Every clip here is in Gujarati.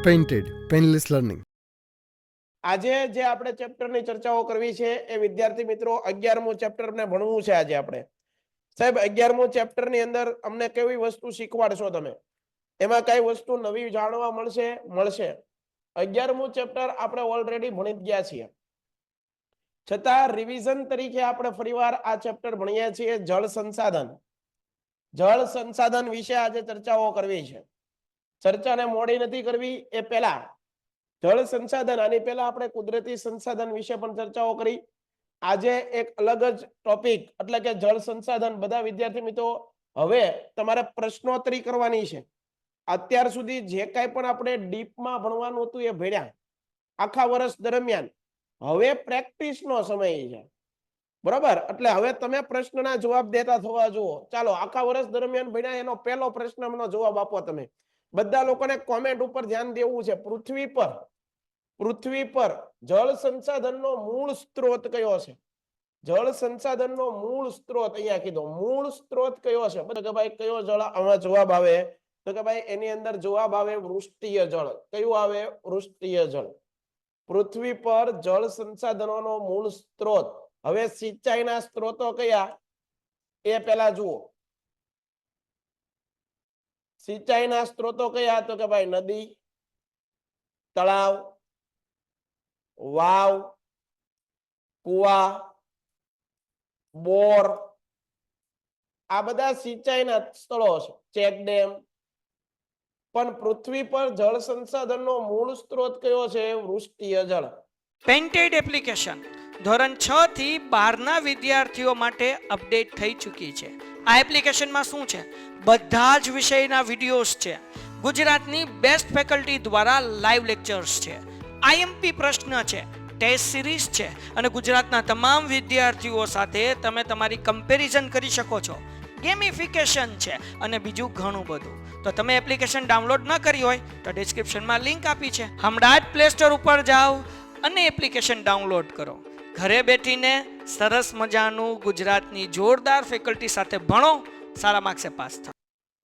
Painted painless learning. આજે જે આપણે ચેપ્ટરની ચર્ચાઓ કરવી છે એ વિદ્યાર્થી મિત્રો 11મું ચેપ્ટરને ભણવું છે. આજે આપણે સાહેબ 11મું ચેપ્ટરની અંદર અમને કેવી વસ્તુ શીખવાડશો તમે? એમાં કઈ વસ્તુ નવી જાણવા મળશે? 11મું ચેપ્ટર આપણે ઓલરેડી ભણી ગયા છીએ, છતાં રિવિઝન તરીકે આપણે ફરીવાર આ ચેપ્ટર ભણીએ છીએ. જળ સંસાધન વિશે આજે ચર્ચાઓ કરવી છે. ચર્ચાને મોડી નથી કરવી. એ પહેલા જળ સંસાધન, આની પહેલા આપણે કુદરતી સંસાધન વિશે પણ ચર્ચાઓ કરી. આજે એક અલગ જ ટોપિક એટલે કે જળ સંસાધન. બધા વિદ્યાર્થી મિત્રો હવે તમારે પ્રશ્નોત્તરી કરવાની છે. અત્યાર સુધી જે કાંઈ પણ આપણે ડીપમાં ભણવાનું હતું એ ભણ્યા આખા વર્ષ દરમિયાન. હવે પ્રેક્ટિસનો સમય છે, બરોબર? એટલે હવે તમે પ્રશ્નના જવાબ દેતા થવા જુઓ. ચાલો, આખા વર્ષ દરમિયાન ભણ્યા એનો પહેલો પ્રશ્નનો જવાબ આપો તમે. બધા લોકોને કોમેન્ટ ઉપર ધ્યાન દેવું છે. પૃથ્વી પર જળ સંસાધનનો મૂળ સ્ત્રોત કયો છે? જળ સંસાધનનો મૂળ સ્ત્રોત અહીંયા કીધો. મૂળ સ્ત્રોત કયો છે? કે ભાઈ કયો જળ આમાં જવાબ આવે? તો કે ભાઈ એની અંદર જવાબ આવે વૃષ્ટિય જળ. કયું આવે? વૃષ્ટિય જળ. પૃથ્વી પર જળ સંસાધનોનો મૂળ સ્ત્રોત. હવે સિંચાઈના સ્ત્રોતો કયા એ પહેલા જુઓ. સિંચાઈના સ્ત્રોતો કયા? તો કે ભાઈ નદી, તળાવ, વાવ, કુવા, બોર, આ બધા સિંચાઈના સ્થળો છે. Check dam. પણ પૃથ્વી પર જળ સંસાધનનો મૂળ સ્ત્રોત કયો છે? વૃષ્ટિય જળ. પેઇન્ટેડ એપ્લિકેશન ધોરણ 6 થી 12 ના વિદ્યાર્થીઓ માટે અપડેટ થઈ ચૂકી છે. આ એપ્લિકેશનમાં શું છે? બધા જ વિષયના વિડીયોઝ છે. ગુજરાતની બેસ્ટ ફેકલ્ટી દ્વારા લાઈવ લેક્ચર્સ છે. આઈએમપી પ્રશ્ન છે, ટેસ્ટ સિરીઝ છે અને ગુજરાતના તમામ વિદ્યાર્થીઓ સાથે તમે તમારી કમ્પેરિઝન કરી શકો છો. ગેમિફિકેશન છે અને બીજું ઘણું બધું. તો તમે એપ્લિકેશન ડાઉનલોડ ન કરી હોય તો ડિસ્ક્રિપ્શનમાં લિંક આપી છે. હમણાં જ પ્લે સ્ટોર ઉપર જાઓ અને એપ્લિકેશન ડાઉનલોડ કરો. ઘરે બેઠીને સરસ મજાનું ગુજરાતની જોરદાર ફેકલ્ટી સાથે ભણો, સારા માર્ક્સે પાસ થાઓ.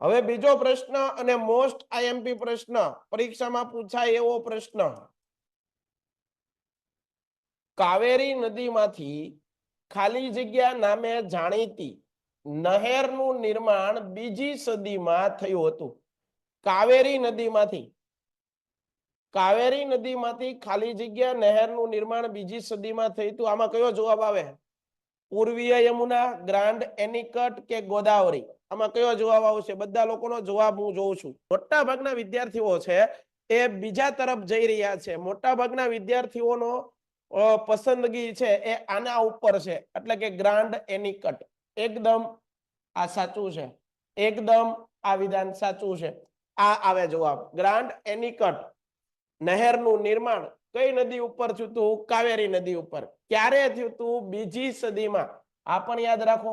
હવે બીજો પ્રશ્ન અને મોસ્ટ આઈએમપી પ્રશ્ન, પરીક્ષામાં પૂછાય એવો પ્રશ્ન. કાવેરી નદીમાંથી ખાલી જગ્યા નામે જાણીતી નહેરનું નિર્માણ બીજી સદીમાં થયું હતું. કાવેરી નદીમાંથી ખાલી જગ્યા નહેરનું નિર્માણ બીજી સદીમાં થયું હતું. આમાં કયો જવાબ આવે? પૂર્વીય યમુના, ગ્રાન્ડ એનિકટ કે ગોદાવરી? આમાં કયો જવાબ આવશે? બધા લોકોનો જવાબ હું જોઉં છું. મોટા ભાગના વિદ્યાર્થીઓ છે એ બીજા તરફ જઈ રહ્યા છે. મોટા ભાગના વિદ્યાર્થીઓનો પસંદગી છે એ આના ઉપર છે, એટલે કે ગ્રાન્ડ એનિકટ. એકદમ આ સાચું છે. એકદમ આ વિધાન સાચું છે. આ આવે જવાબ. ગ્રાન્ડ એનિકટ નહેરનું નિર્માણ કઈ નદી ઉપર થયું હતું? કાવેરી નદી ઉપર. ક્યારે થયું હતું? બીજી સદીમાં. આ પણ યાદ રાખો.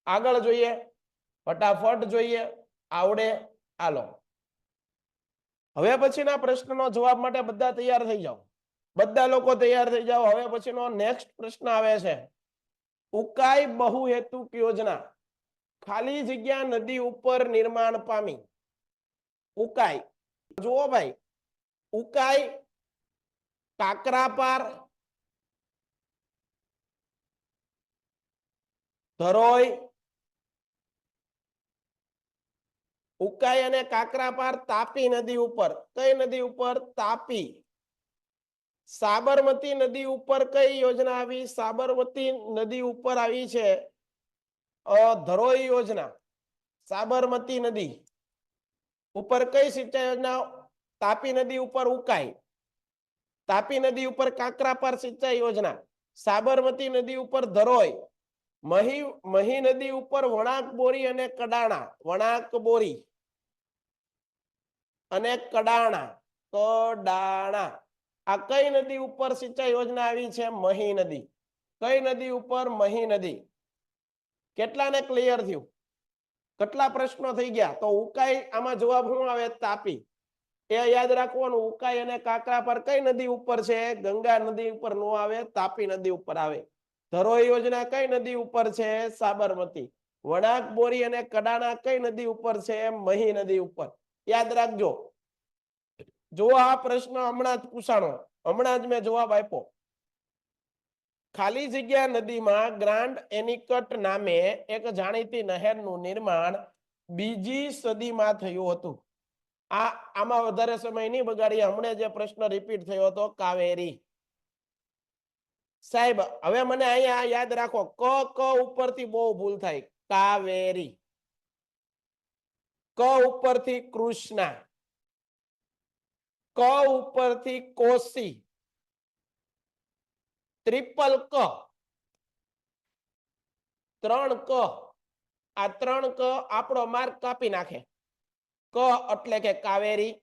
આગળ જોઈએ, ફટાફટ જોઈએ, આવડે. હાલો, હવે પછીના પ્રશ્નનો જવાબ માટે બધા તૈયાર થઈ જાઓ. બધા લોકો તૈયાર થઈ જાઓ. હવે પછીનો નેક્સ્ટ પ્રશ્ન આવે છે. ઉકાઈ બહુહેતુક યોજના ખાલી જગ્યા નદી ઉપર નિર્માણ પામી. ઉકાઈ જુઓ ભાઈ, ઉકાઈ, કાકરાપાર, ધરોઈ, ઉકાઈ અને કાકરાપાર તાપી નદી ઉપર. કઈ નદી ઉપર? તાપી. સાબરમતી નદી ઉપર કઈ યોજના આવી? સાબરમતી નદી ઉપર આવી છે ધરોઈ યોજના. સાબરમતી નદી ઉપર કઈ સિંચાઈ યોજના? તાપી નદી ઉપર ઉકાઈ, તાપી નદી ઉપર કાકરાપાર સિંચાઈ યોજના, સાબરમતી નદી ઉપર ધરોઈ, મહી નદી ઉપર વણાક બોરી અને કડાણા. વણાક બોરી અને કડાણા. આ કઈ નદી ઉપર સિંચાઈ યોજના આવી છે? મહી નદી. કઈ નદી ઉપર? મહી નદી. કેટલાને ક્લિયર થયું? કેટલા પ્રશ્નો થઈ ગયા? તો ઉકાઈ, આમાં જવાબ શું આવે? તાપી. એ યાદ રાખવાનું. ઉકાઈ અને કાકરાપાર કઈ નદી ઉપર છે? ગંગા નદી ઉપર નો આવે, તાપી નદી ઉપર આવે. ધરોઈ યોજના કઈ નદી ઉપર છે? સાબરમતી. વણાક બોરી અને કડાણા કઈ નદી ઉપર છે? મહી નદી ઉપર. યાદ રાખજો. જો આ પ્રશ્ન હમણાં જ પૂછાણો, હમણાં જ મેં જવાબ આપ્યો. ખાલી જગ્યા નદીમાં ગ્રાન્ડ એનિકટ નામે એક જાણીતી નહેરનું નિર્માણ બીજી સદીમાં થયું હતું. આમાં વધારે સમય નહીં બગાડીએ, હમણાં જે પ્રશ્ન રિપીટ થયો હતો કાવેરી. સાહેબ હવે મને અહીંયા યાદ રાખો, ક ઉપરથી બહુ ભૂલ થાય. કાવેરી, ક ઉપરથી કૃષ્ણા, ક ઉપરથી કોસી, ટ્રિપલ ક, 3 ક. આ 3 ક આપણો માર્ક કાપી નાખે. ક એટલે કે કાવેરી,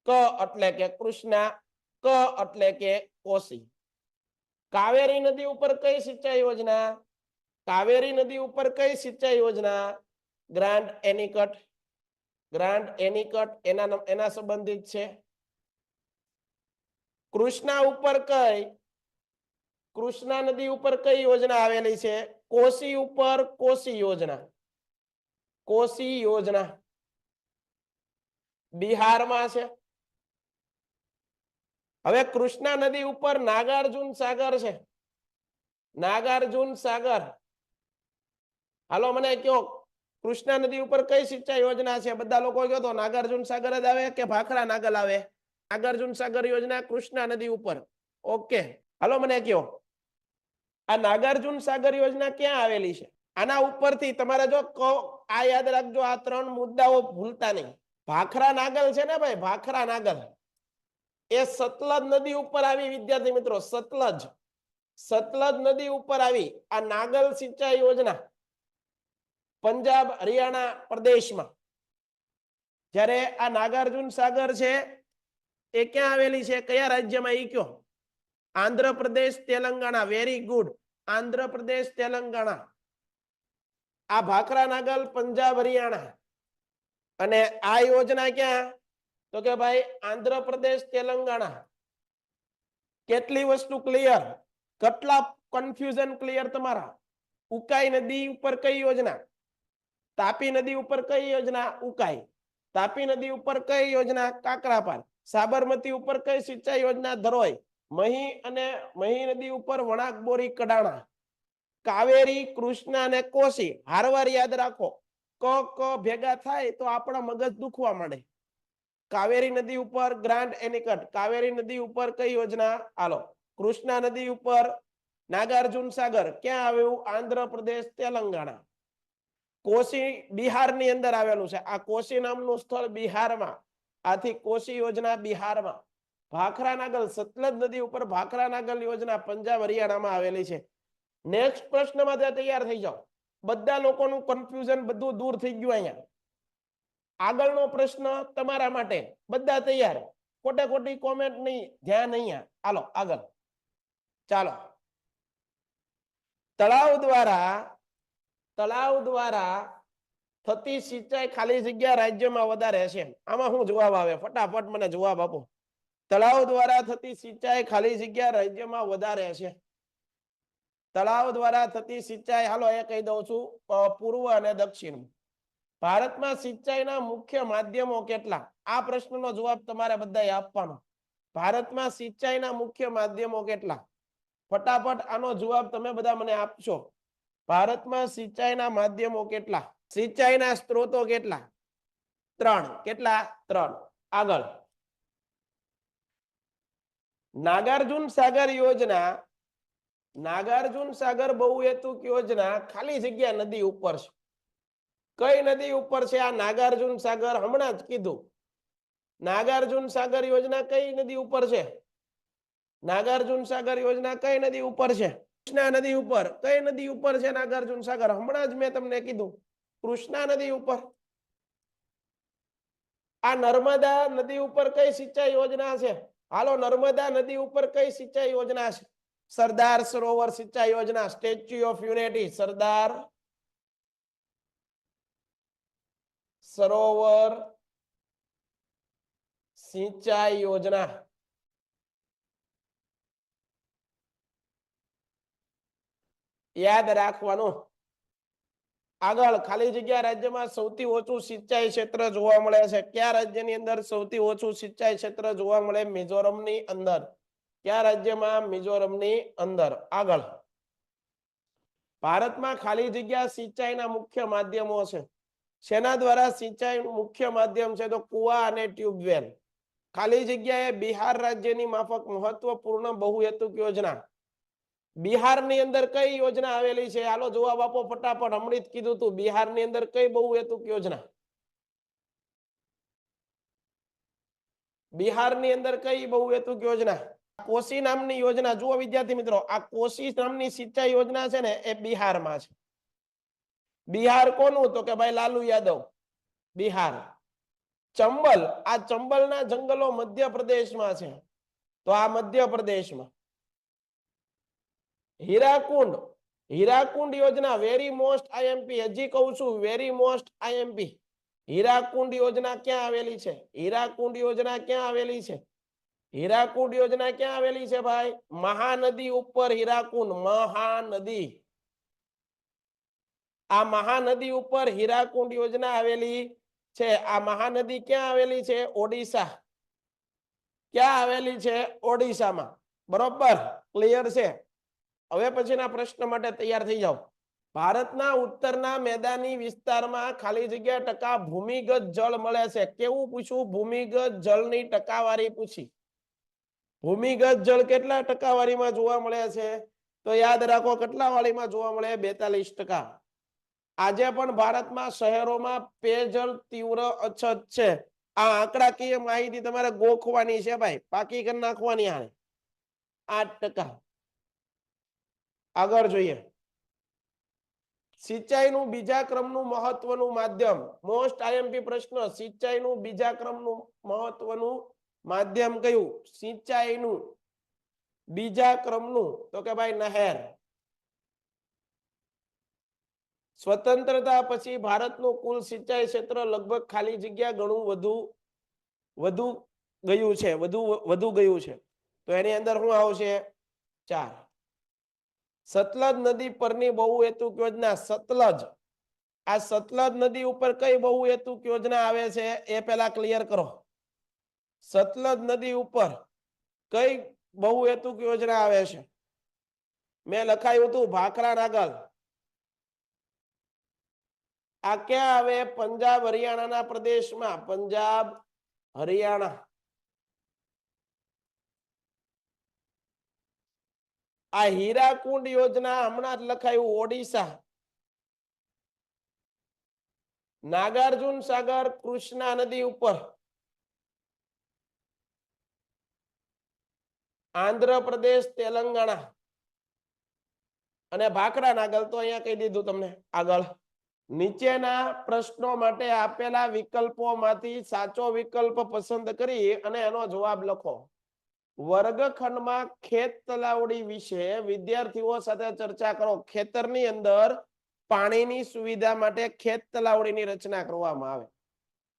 ક એટલે કે કૃષ્ણા, ક એટલે કે કોસી. કાવેરી નદી ઉપર કઈ સિંચાઈ યોજના? કાવેરી નદી ઉપર કઈ સિંચાઈ યોજના? ગ્રાન્ડ એનિકટ. ગ્રાન્ડ એનિકટ એના સંબંધિત છે. કૃષ્ણા ઉપર કઈ? કૃષ્ણા નદી ઉપર કઈ યોજના આવેલી છે? કોસી ઉપર કોસી યોજના. કોસી યોજના બિહારમાં છે. હવે કૃષ્ણા નદી ઉપર નાગાર્જુન સાગર છે. નાગાર્જુન સાગર, હાલો મને કયો, કૃષ્ણા નદી ઉપર કઈ સિંચાઈ યોજના છે? બધા લોકો કહો તો નાગાર્જુન સાગર જ આવે કે ભાખરા નાગલ આવે? નાગાર્જુન સાગર યોજના કૃષ્ણા નદી ઉપર. ઓકે, હાલો મને કયો, આ નાગાર્જુન સાગર યોજના ક્યાં આવેલી છે? આના ઉપરથી તમારે જો આ યાદ રાખજો, આ 3 મુદ્દાઓ ભૂલતા નહીં. ભાખરા નાગલ છે ને ભાઈ, ભાખરા નાગલ એ સતલજ નદી ઉપર આવી. વિદ્યાર્થી મિત્રો, સતલજ નદી ઉપર આવી આ નાગલ સિંચાઈ યોજના પંજાબ હરિયાણા પ્રદેશમાં. જ્યારે આ નાગાર્જુન સાગર છે એ ક્યાં આવેલી છે? કયા રાજ્યમાં? ઈ કયો. આંધ્રપ્રદેશ, તેલંગાણા. Very good, Andhra Pradesh, Telangana. આ ભાખરા નાગલ પંજાબ હરિયાણા. અને આ યોજના ક્યાં? તો કે ભાઈ આંધ્રપ્રદેશ, તેલંગાણા. કેટલી વસ્તુ ક્લિયર? કેટલા કન્ફ્યુઝન ક્લિયર તમારા? ઉકાઈ નદી ઉપર કઈ યોજના? તાપી નદી ઉપર કઈ યોજના? ઉકાઈ. તાપી નદી ઉપર કઈ યોજના? કાકરાપાર. સાબરમતી ઉપર કઈ સિંચાઈ યોજના? ધરોઈ. મહી નદી ઉપર વણાક બોરી કડાણા. કાવેરી, કૃષ્ણા અને કોસી. હારવાર યાદ રાખો, ક ભેગા થાય તો આપણા મગજ દુખવા માંડે. કાવેરી નદી ઉપર ગ્રાન્ડ એનિકટ. કાવેરી નદી ઉપર કઈ યોજના? હાલો. કૃષ્ણા નદી ઉપર નાગાર્જુન સાગર ક્યાં આવ્યું? આંધ્રપ્રદેશ, તેલંગાણા. કોસી બિહારની અંદર આવેલું છે. આ કોસી નામનું સ્થળ બિહારમાં. આથી કોસી યોજના બિહારમાં. ભાખરા નાગલ, સતલજ નદી ઉપર ભાખરા નાગલ યોજના પંજાબ હરિયાણામાં આવેલી છે. નેક્સ્ટ પ્રશ્નમાં તૈયાર થઈ જાઓ. બધા લોકોનું કન્ફ્યુઝન બધું દૂર થઈ ગયું. અહીંયા આગળનો પ્રશ્ન તમારા માટે. બધા તૈયાર? ખોટે ખોટી કોમેન્ટ નહીં, ધ્યાન અહીંયા. હાલો આગળ ચાલો. તળાવ દ્વારા થતી સિંચાઈ ખાલી જગ્યા રાજ્યમાં વધારે છે. આમાં શું જવાબ આવે? ફટાફટ મને જવાબ આપો. તળાવ દ્વારા થતી સિંચાઈ ખાલી જગ્યા રાજ્યમાં વધારે છે. તળાવ દ્વારા થતી સિંચાઈ, હાલો એ કહી દઉં છું, પૂર્વ અને દક્ષિણ. ભારતમાં સિંચાઈના મુખ્ય માધ્યમો કેટલા? આ પ્રશ્નનો જવાબ તમારે બધાએ આપવાનો. ભારતમાં સિંચાઈના મુખ્ય માધ્યમો કેટલા? ફટાફટ આનો જવાબ તમે બધા મને આપશો. ભારતમાં સિંચાઈના માધ્યમો કેટલા? સિંચાઈના સ્ત્રોતો કેટલા? 3. કેટલા? 3. આગળ. નાગાર્જુન સાગર યોજના, નાગાર્જુન સાગર બહુહેતુક યોજના ખાલી જગ્યા નદી ઉપર છે. કઈ નદી ઉપર છે આ નાગાર્જુન સાગર? હમણાં જ કીધું. નાગાર્જુન સાગર યોજના કઈ નદી ઉપર છે? નાગાર્જુન સાગર યોજના કઈ નદી ઉપર છે? કૃષ્ણા નદી ઉપર. કઈ નદી ઉપર છે નાગાર્જુન સાગર? હમણાં જ મેં તમને કીધું, કૃષ્ણા નદી ઉપર. આ નર્મદા નદી ઉપર કઈ સિંચાઈ યોજના છે? હાલો, નર્મદા નદી ઉપર કઈ સિંચાઈ યોજના છે? સરદાર સરોવર સિંચાઈ યોજના, statue of unity, Sardar Sarovar સિંચાઈ યોજના. યાદ રાખવાનું. આગળ ખાલી જગ્યા રાજ્યમાં સૌથી ઓછું સિંચાઈ ક્ષેત્ર જોવા મળે છે? કયા રાજ્યની અંદર સૌથી ઓછું સિંચાઈ ક્ષેત્ર જોવા મળે? મિઝોરમની અંદર. કયા રાજ્યમાં? મિઝોરમની અંદર. આગળ, ભારતમાં ખાલી જગ્યા સિંચાઈના મુખ્ય માધ્યમો છે. શેના દ્વારા સિંચાઈ મુખ્ય માધ્યમ છે? તો કુવા અને ટ્યુબવેલ. ખાલી જગ્યાએ બિહાર રાજ્યની માફક મહત્વપૂર્ણ બહુહેતુક યોજના. બિહારની અંદર કઈ યોજના આવેલી છે? હાલો જવાબ આપો ફટાફટ. હમણાં જ કીધું તું, બિહારની અંદર કઈ બહુહેતુક યોજના? બિહારની અંદર કઈ બહુહેતુક યોજના? કોશી નામની યોજના. જુઓ વિદ્યાર્થી મિત્રો, આ કોશી નામની સિંચાઈ યોજના છે ને, એ બિહારમાં છે. બિહાર કોનું? તો કે ભાઈ લાલુ યાદવ. બિહાર. ચંબલ, આ ચંબલના જંગલો મધ્યપ્રદેશમાં છે. તો આ મધ્યપ્રદેશમાં. હીરાકુંડ, હીરાકુંડ યોજના વેરી મોસ્ટ આઈએમપી. હજી કહું છું, વેરી મોસ્ટ આઈએમપી. હીરાકુંડ યોજના ક્યાં આવેલી છે? હીરાકુંડ યોજના ક્યાં આવેલી છે? હીરાકુંડ યોજના ક્યાં આવેલી છે ભાઈ? મહાનદી ઉપર હીરાકુંડ. મહાનદી, આ મહાનદી ઉપર હીરાકુંડ યોજના આવેલી છે. આ મહાનદી ક્યાં આવેલી છે? ઓડિશા. ક્યાં આવેલી છે? ઓડિશામાં. બરોબર, ક્લિયર છે? હવે પછીના પ્રશ્ન માટે તૈયાર થઈ જાઓ. ભારતના ઉત્તરના મેદાની વિસ્તારમાં ખાલી જગ્યા ટકા ભૂમિગત જળ મળે છે. કેવું પૂછ્યું? ભૂમિગત જળની ટકાવારી પૂછી. ભૂમિગત જળ કેટલા ટકાવારીમાં જોવા મળે છે? તો યાદ રાખો, કેટલા વાળીમાં જોવા મળે? 42%. આજે પણ ભારતમાં શહેરોમાં પેયજળ તીવ્ર અછત છે. આ આંકડાકીય માહિતી તમારે ગોખવાની છે ભાઈ, પાકી કરી નાખવાની. આ 8%. આગળ જોઈએ, સિંચાઈનું બીજા ક્રમનું મહત્વનું માધ્યમ. મોસ્ટ આઈએમપી પ્રશ્ન. સિંચાઈનું બીજા ક્રમનું મહત્વનું માધ્યમ કયું? સિંચાઈનું બીજા ક્રમનું, તો કે ભાઈ નહેર. સ્વતંત્રતા પછી ભારતનું કુલ સિંચાઈ ક્ષેત્ર લગભગ ખાલી જગ્યા ઘણું વધુ ગયું છે. તો એની અંદર શું આવશે? 4. સતલજ નદી પરની બહુહેતુક યોજના. સતલજ, આ સતલજ નદી ઉપર કઈ બહુહેતુક યોજના આવે છે? એ પેલા ક્લિયર કરો. સતલજ નદી ઉપર કઈ બહુહેતુક યોજના આવે છે? મેં લખાયું હતું ભાખરા નાગલ. આ ક્યાં આવે? પંજાબ હરિયાણાના પ્રદેશમાં. પંજાબ હરિયાણા. આ હીરાકુંડ યોજના હમણાં જ લખાયું, ઓડિશા. નાગાર્જુન સાગર કૃષ્ણા નદી ઉપર, આંધ્રપ્રદેશ તેલંગાણા. અને ભાખરા નાગલ તો અહીંયા કહી દીધું તમને. આગળ, નીચેના પ્રશ્નો માટે આપેલા વિકલ્પોમાંથી સાચો વિકલ્પ પસંદ કરી અને એનો જવાબ લખો. વર્ગખંડમાં ખેત તલાવડી વિશે વિદ્યાર્થીઓ સાથે ચર્ચા કરો. ખેતરની અંદર પાણીની સુવિધા માટે ખેત તલાવડીની રચના કરવામાં આવે.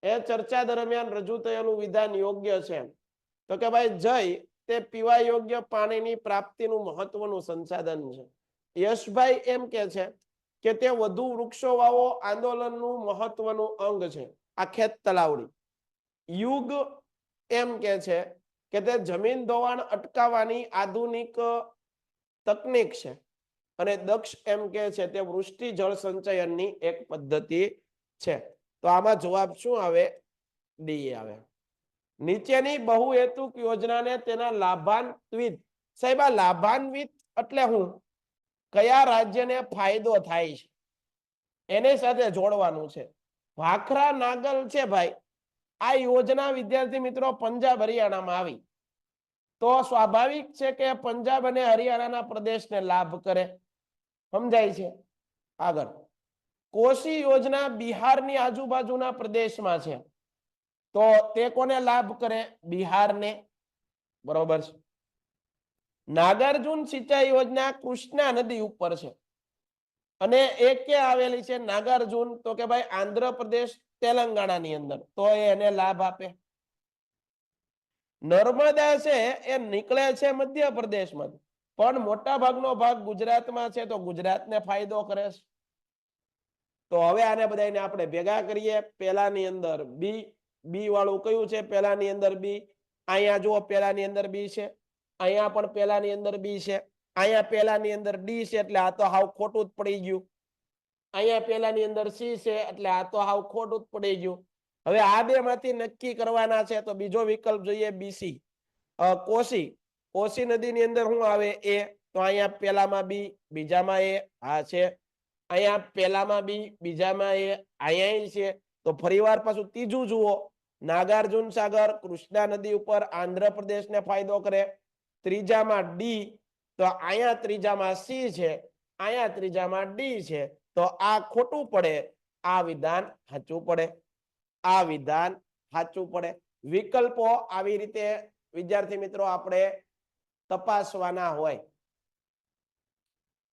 એ ચર્ચા દરમિયાન રજૂ થયેલું વિધાન યોગ્ય છે? તો કે ભાઈ જય તે પીવા યોગ્ય પાણીની પ્રાપ્તિનું મહત્વનું સંસાધન છે. યશભાઈ એમ કે છે કે તે વધુ વૃક્ષો વાવો આંદોલનનું મહત્વનું અંગ છે. આ ખેત તલાવડી. યુગ એમ કે છે કે તે જમીન ધોવાણ અટકાવવાની આધુનિક તકનીક છે. અને દક્ષ એમ કે છે તે વૃષ્ટિ જળ સંચયનની એક પદ્ધતિ છે. તો આમાં જવાબ શું આવે? ડી આવે. નીચેની બહુહેતુક યોજનાને તેના લાભાન્વિત, સાહેબ આ લાભાન્વિત એટલે હું? કયા રાજ્યને ફાયદો થાય છે એની સાથે જોડવાનું છે. ભાખરા નાગલ છે ભાઈ, આ યોજના વિદ્યાર્થી મિત્રો પંજાબ હરિયાણામાં આવી. તો સ્વાભાવિક છે કે પંજાબ અને હરિયાણાના પ્રદેશને લાભ કરે. સમજાય છે? આગળ, કોશી યોજના બિહારની આજુબાજુના પ્રદેશમાં છે. તો તે કોને લાભ કરે? બિહારને. બરોબર છે. નાગાર્જુન સિંચાઈ યોજના કૃષ્ણા નદી ઉપર છે. અને એ ક્યાં આવેલી છે? નાગાર્જુન, તો કે ભાઈ આંધ્રપ્રદેશ તેલંગાણાની અંદર. તો એને લાભ આપે. નર્મદા છે એ નીકળે છે મધ્યપ્રદેશમાંથી, પણ મોટા ભાગનો ભાગ ગુજરાતમાં છે, તો ગુજરાતને ફાયદો કરે છે. તો હવે આને બધાને આપણે ભેગા કરીએ. પહેલાની અંદર બી, બી વાળું કયું છે? પહેલાની અંદર બી. અહીંયા જુઓ, પહેલાની અંદર બી છે, અહીંયા પણ પહેલાની અંદર બી છે, અહીંયા પહેલાની અંદર ડી છે, એટલે આ તો હાવ ખોટું જ પડી ગયું. અહીંયા પહેલાની અંદર સી છે, એટલે આ તો હાવ ખોટું જ પડી ગયું. હવે આ બે માંથી નક્કી કરવાના છે, તો બીજો વિકલ્પ જોઈએ બીસી. કોસી, કોસી નદીની અંદર શું આવે? એ. તો અહીંયા પહેલામાં બી, બીજામાં એ. હા છે. અહીંયા પહેલામાં બી, બીજામાં એ, અહીંયા છે. તો ફરીવાર પાછું ત્રીજું જુઓ, નાગાર્જુન સાગર કૃષ્ણા નદી ઉપર આંધ્રપ્રદેશને ફાયદો કરે. ત્રીજામાં ડી, તો અહીંયા ત્રીજામાં સી છે, અહીંયા ત્રીજામાં ડી છે. તો આ ખોટું પડે, આ વિધાન સાચું પડે. આ વિધાન સાચું પડે. વિકલ્પો આવી રીતે વિદ્યાર્થી મિત્રો આપણે તપાસવાના હોય.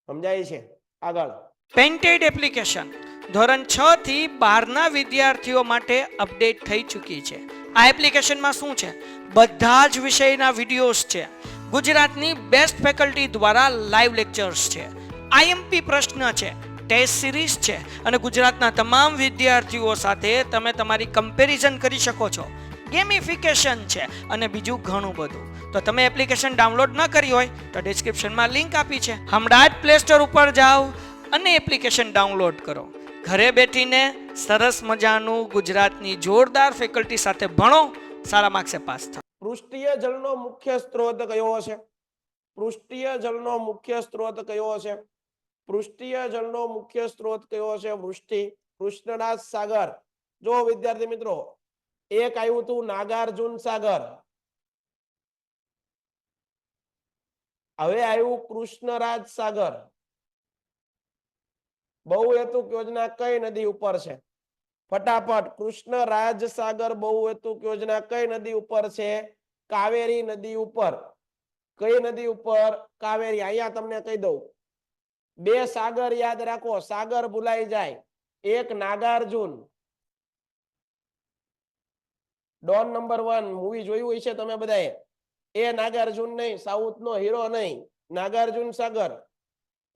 સમજાય છે? આગળ. પેઇન્ટેડ એપ્લિકેશન ધોરણ 6 થી 12ના વિદ્યાર્થીઓ માટે અપડેટ થઈ ચૂકી છે. આ એપ્લિકેશનમાં શું છે? બધા જ વિષયના વિડીયોઝ છે. ગુજરાતની બેસ્ટ ફેકલ્ટી દ્વારા લાઈવ લેક્ચર્સ છે, આઈએમપી પ્રશ્ન છે, ટેસ્ટ સિરીઝ છે અને ગુજરાતના તમામ વિદ્યાર્થીઓ સાથે તમે તમારી કમ્પેરિઝન કરી શકો છો. ગેમિફિકેશન છે અને બીજું ઘણું બધું. તો તમે એપ્લિકેશન ડાઉનલોડ ન કરી હોય તો ડિસ્ક્રિપ્શનમાં લિંક આપી છે. હમણાં જ પ્લે સ્ટોર ઉપર જાઓ અને એપ્લિકેશન ડાઉનલોડ કરો. ઘરે બેઠીને સરસ મજાનું ગુજરાતની જોરદાર ફેકલ્ટી સાથે ભણો, સારા માર્ક્સે પાસ થાઓ. પૃષ્ઠીય જળનો મુખ્ય સ્ત્રોત કયો છે? પૃષ્ઠીય જળનો મુખ્ય સ્ત્રોત કયો છે? પૃષ્ઠીય જળનો મુખ્ય સ્ત્રોત કયો છે? વૃષ્ટિ, કૃષ્ણરાજ સાગર. જો વિદ્યાર્થી મિત્રો, એક આવ્યું હતું નાગાર્જુન સાગર, હવે આવ્યું કૃષ્ણરાજ સાગર. બહુહેતુક યોજના કઈ નદી ઉપર છે? ફટાફટ, કૃષ્ણરાજ સાગર બહુહેતુક યોજના કઈ નદી ઉપર છે? કાવેરી નદી ઉપર. કઈ નદી ઉપર? કાવેરી. અહીંયા તમને કહી દઉં, બે સાગર યાદ રાખો, સાગર ભૂલાઈ જાય. એક નાગાર્જુન, ડોન નંબર 1 મૂવી જોયું હોય છે તમે બધાએ. એ નાગાર્જુન નહીં, સાઉથ નો હીરો નહીં, નાગાર્જુન સાગર.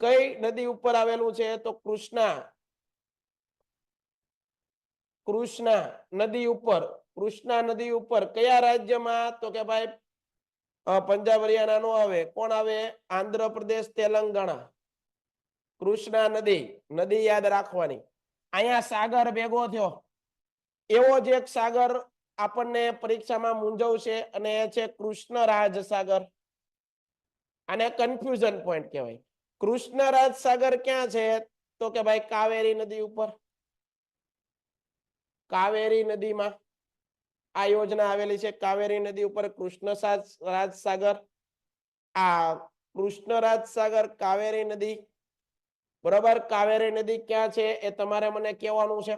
કઈ નદી ઉપર આવેલું છે? તો કૃષ્ણા, કૃષ્ણા નદી ઉપર. કૃષ્ણા નદી ઉપર કયા રાજ્યમાં? તો કે ભાઈ પંજાબ હરિયાણા નો આવે. કોણ આવે? આંધ્રપ્રદેશ, તેલંગાણા. કૃષ્ણા નદી, નદી યાદ રાખવાની. અહીંયા સાગર ભેગો થયો, એવો જ એક સાગર આપણને પરીક્ષામાં મૂંઝવશે અને એ છે કૃષ્ણરાજ સાગર. આને કન્ફ્યુઝન પોઈન્ટ કહેવાય. કૃષ્ણરાજ સાગર ક્યાં છે? તો કે ભાઈ કાવેરી નદી ઉપર. કાવેરી નદીમાં આ યોજના આવેલી છે. કાવેરી નદી ઉપર કૃષ્ણરાજ સાગર. આ કૃષ્ણરાજ સાગર, કાવેરી નદી. બરોબર. કાવેરી નદી ક્યાં છે એ તમારે મને કહેવાનું છે.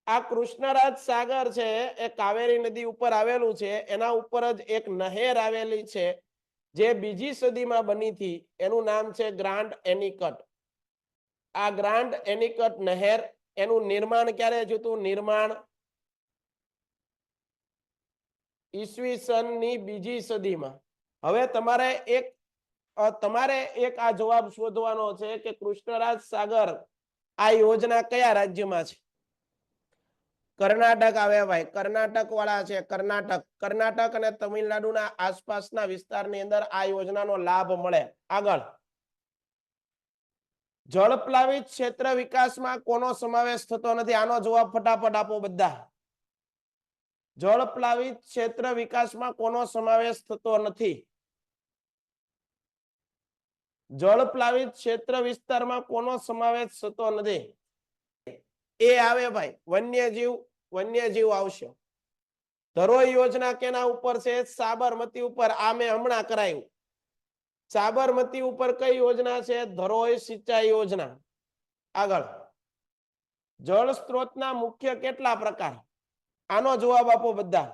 આ કૃષ્ણરાજ સાગર છે એ કાવેરી નદી ઉપર આવેલું છે. એના ઉપર જ એક નહેર આવેલી છે જે બીજી સદીમાં બની હતી. એનું નામ છે ગ્રાન્ડ એનિકટ. આ ગ્રાન્ડ એનિકટ નહેર, એનું નિર્માણ ક્યારે થયું હતું? નિર્માણ ઈસવીસનની બીજી સદીમાં. હવે તમારે એક આ જવાબ શોધવાનો છે કે કૃષ્ણરાજ સાગર આ યોજના કયા રાજ્યમાં છે? કર્ણાટક આવે ભાઈ, કર્ણાટક વાળા છે. કર્ણાટક, કર્ણાટક અને તમિલનાડુના આસપાસના વિસ્તારની અંદર આ યોજનાનો લાભ મળે. આગળ. જળપ્લાવિત ક્ષેત્ર વિકાસમાં કોનો સમાવેશ થતો નથી? આનો જવાબ ફટાફટ આપો બધા. જળપ્લાવિત ક્ષેત્ર વિકાસમાં કોનો સમાવેશ થતો નથી? જળપ્લાવિત ક્ષેત્ર વિસ્તારમાં કોનો સમાવેશ થતો નથી? એ આવે ભાઈ, વન્યજીવ. વન્યજીવ આવશે. ધરોઈ યોજના કેના ઉપર છે? સાબરમતી ઉપર. આ મેં હમણાં કરાયું. સાબરમતી ઉપર કઈ યોજના છે? ધરોઈ સિંચાઈ યોજના. આગળ. જળ સ્ત્રોતના મુખ્ય કેટલા પ્રકાર? આનો જવાબ આપો બધા.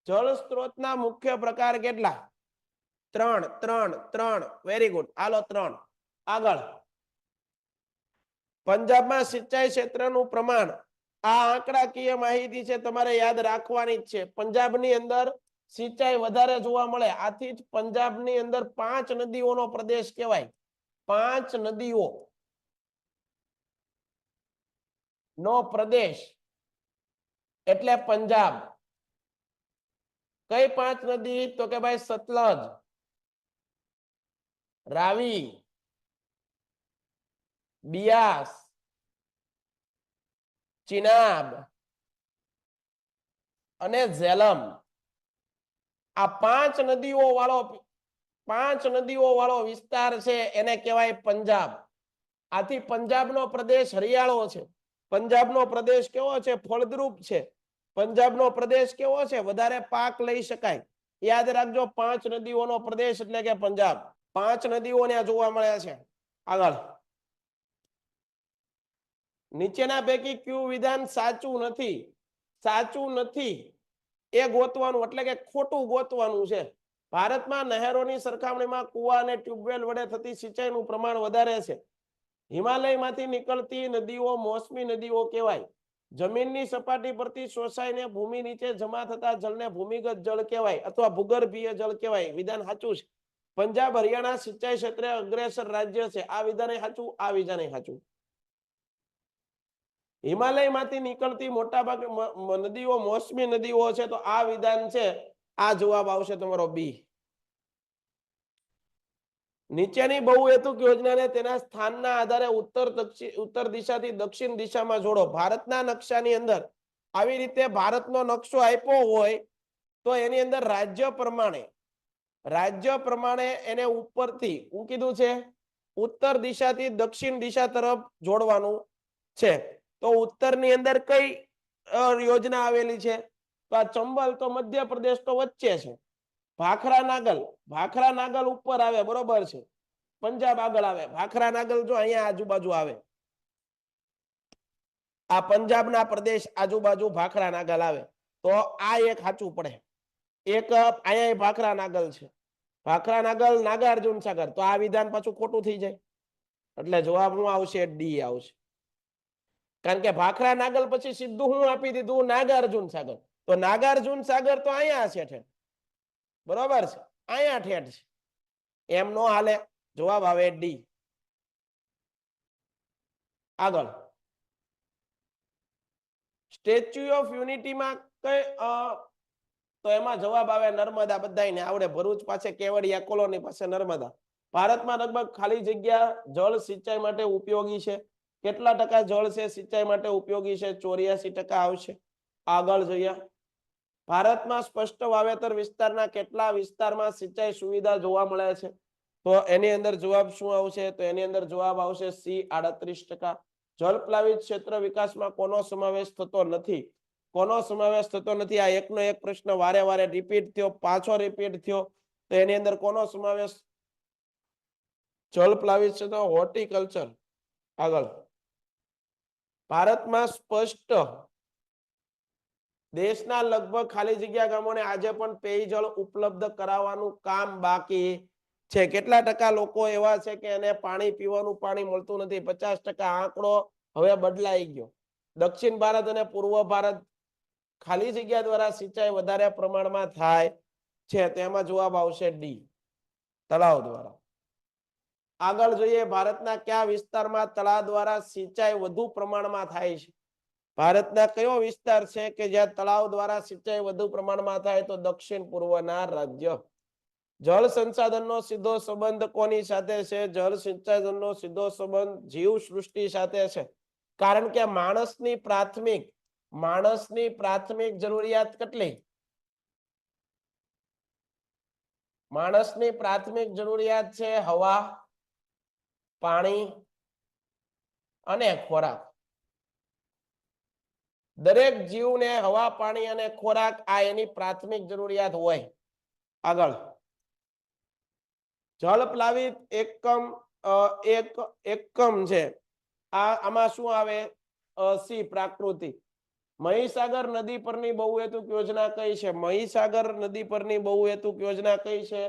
જળ સ્ત્રોતના મુખ્ય પ્રકાર કેટલા? 3 3 3. Very good. હાલો 3. આગળ. પંજાબમાં સિંચાઈ ક્ષેત્રનું પ્રમાણ. આ આંકડાકીય માહિતી છે, તમારે યાદ રાખવાની જ છે. પંજાબની અંદર સિંચાઈ વધારે જોવા મળે. આથી જ પંજાબની અંદર 5 નદીઓનો પ્રદેશ કહેવાય. 5 નદીઓ. નો પ્રદેશ એટલે પંજાબ. કઈ 5 નદી? તો કે ભાઈ સતલજ, રાવી, બિયાસ, ચિનાબ અને ઝેલમ. આ 5 નદીઓ વાળો વિસ્તાર છે એને કહેવાય પંજાબ. આથી પંજાબનો પ્રદેશ હરિયાળો છે. પંજાબનો પ્રદેશ કેવો છે? ફળદ્રુપ છે. પંજાબનો પ્રદેશ કેવો છે? વધારે પાક લઈ શકાય. યાદ રાખજો, 5 નદીઓનો પ્રદેશ એટલે કે પંજાબ. 5 નદીઓ ત્યાં જોવા મળે છે. આગળ, નીચેના પૈકી કયું વિધાન સાચું નથી? સાચું નથી એ ગોતવાનું, એટલે કે ખોટું ગોતવાનું છે. ભારતમાં નહેરોની સરખામણીમાં કુવા અને ટ્યુબવેલ વડે થતી સિંચાઈનું પ્રમાણ વધારે છે. હિમાલયમાંથી નીકળતી નદીઓ મોસમી નદીઓ કહેવાય. જમીનની સપાટી પરથી શોષાઈને ભૂમિ નીચે જમા થતા જળને ભૂમિગત જળ કહેવાય અથવા ભૂગર્ભીય જળ કહેવાય. વિધાન સાચું છે. પંજાબ હરિયાણા સિંચાઈ ક્ષેત્રે અગ્રેસર રાજ્ય છે. આ વિધાન સાચું, આ વિધાન સાચું. હિમાલયમાંથી નીકળતી મોટાભાગની નદીઓ મોસમી નદીઓ છે, તો આ વિધાન છે. આ જવાબ આવશે તમારો બી. નીચેની બહુહેતુક યોજનાને તેના સ્થાનના આધારે ઉત્તર દિશાથી દક્ષિણ દિશામાં જોડો. ભારતના નકશાની અંદર આવી રીતે ભારતનો નકશો આપ્યો હોય તો એની અંદર રાજ્ય પ્રમાણે એને ઉપરથી શું કીધું છે? ઉત્તર દિશાથી દક્ષિણ દિશા તરફ જોડવાનું છે. તો ઉત્તરની અંદર કઈ યોજના આવેલી છે? તો આ ચંબલ તો મધ્યપ્રદેશ તો વચ્ચે છે. ભાખરા નાગલ ઉપર આવે, બરોબર છે. પંજાબ આગળ આવે. ભાખરા નાગલ જો અહીંયા આજુબાજુ આવે. આ પંજાબના પ્રદેશ આજુબાજુ ભાખરા નાગલ આવે. તો આ એક સાચું પડે. એક અહીંયા ભાખરા નાગલ છે. ભાખરા નાગલ નાગાર્જુન સાગર. તો આ વિધાન પાછું ખોટું થઈ જાય. એટલે જવાબ શું આવશે? ડી આવશે. કારણ કે ભાખરા નાગલ પછી સીધું હું આપી દીધું? નાગાર્જુન સાગર. તો નાગાર્જુન સાગર તો અહીંયા છે ઠેઠ, બરોબર છે, અહીંયા ઠેઠ છે. એમ નો હાલે. જવાબ આવે ડી. આગળ, સ્ટેચ્યુ ઓફ યુનિટીમાં કઈ તો એમાં જવાબ આવે નર્મદા. બધાને આવડે. ભરૂચ પાસે કેવડિયા કોલોની પાસે નર્મદા. ભારતમાં લગભગ ખાલી જગ્યા જળ સિંચાઈ માટે ઉપયોગી છે. કેટલા ટકા જળ છે સિંચાઈ માટે ઉપયોગી છે? 84% આવશે. આગળ જોઈએ. ભારતમાં સ્પષ્ટ વાવેતર વિસ્તારના કેટલા વિસ્તારમાં સિંચાઈ સુવિધા જોવા મળે છે? તો એની અંદર જવાબ શું આવશે? તો એની અંદર જવાબ આવશે સી, 38%. જળપ્લાવિત ક્ષેત્ર વિકાસમાં કોનો સમાવેશ થતો નથી? કોનો સમાવેશ થતો નથી? આ એકનો એક પ્રશ્ન વારે વારે રિપીટ થયો, પાછો રિપીટ થયો. તો એની અંદર કોનો સમાવેશ? જળપ્લાવિત ક્ષેત્ર, હોર્ટિકલ્ચર. આગળ, ભારતમાં સ્પષ્ટ દેશના લગભગ ખાલી જગ્યા ગામોને આજે પણ પેયજળ ઉપલબ્ધ કરાવવાનું કામ બાકી છે. કેટલા ટકા લોકો એવા છે કે એને પાણી, પીવાનું પાણી મળતું નથી? 50%. આંકડો હવે બદલાઈ ગયો. દક્ષિણ ભારત અને પૂર્વ ભારત ખાલી જગ્યા દ્વારા સિંચાઈ વધારે પ્રમાણમાં થાય છે. તેમાં જવાબ આવશે ડી, તળાવ દ્વારા. આગળ જોઈએ. ભારતના કયા વિસ્તારમાં તળાવ દ્વારા સિંચાઈ વધુ પ્રમાણમાં થાય છે? ભારતના કયો વિસ્તાર છે કે જ્યાં તળાવ દ્વારા સિંચાઈ વધુ પ્રમાણમાં થાય? તો દક્ષિણ પૂર્વના રાજ્ય. જળ સંસાધનનો સીધો સંબંધ કોની સાથે છે? જળ સંસાધનનો સીધો સંબંધ જીવ સૃષ્ટિ સાથે છે. કારણ કે માણસની પ્રાથમિક જરૂરિયાત કેટલી? માણસની પ્રાથમિક જરૂરિયાત છે હવા, પાણી અને ખોરાક. દરેક જીવને હવા, પાણી અને ખોરાક આ એની પ્રાથમિક જરૂરિયાત હોય. આગળ, જળપ્લાવિત એકમ છે. આમાં શું આવે? સી, પ્રાકૃતિક. મહીસાગર નદી પરની બહુહેતુક યોજના કઈ છે? મહીસાગર નદી પરની બહુહેતુક યોજના કઈ છે?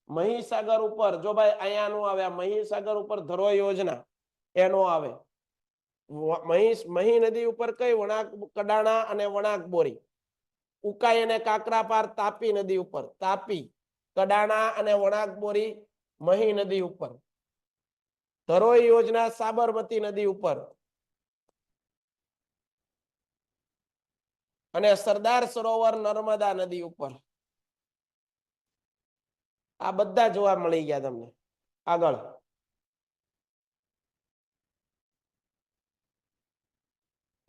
મહીસાગર ઉપર જો ભાઈ અહીંયા નો આવે. મહીસાગર ઉપર ધરોઈ યોજના એનો આવે. મહી નદી ઉપર કઈ? વણાક કડાણા અને વણાક બોરી. ઉકાઈ અને કાકરાપાર તાપી નદી ઉપર. તાપી, કડાણા અને વણાક બોરી મહી નદી ઉપર. ધરોઈ યોજના સાબરમતી નદી ઉપર. અને સરદાર સરોવર નર્મદા નદી ઉપર. આ બધા જોવા મળી ગયા તમને. આગળ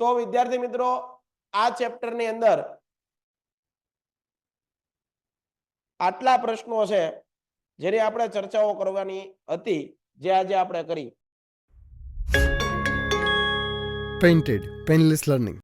તો વિદ્યાર્થી મિત્રો આ ચેપ્ટર ની અંદર આટલા પ્રશ્નો છે જેની આપણે ચર્ચાઓ કરવાની હતી, જે આજે આપણે કરી. Painted, Painless Learning.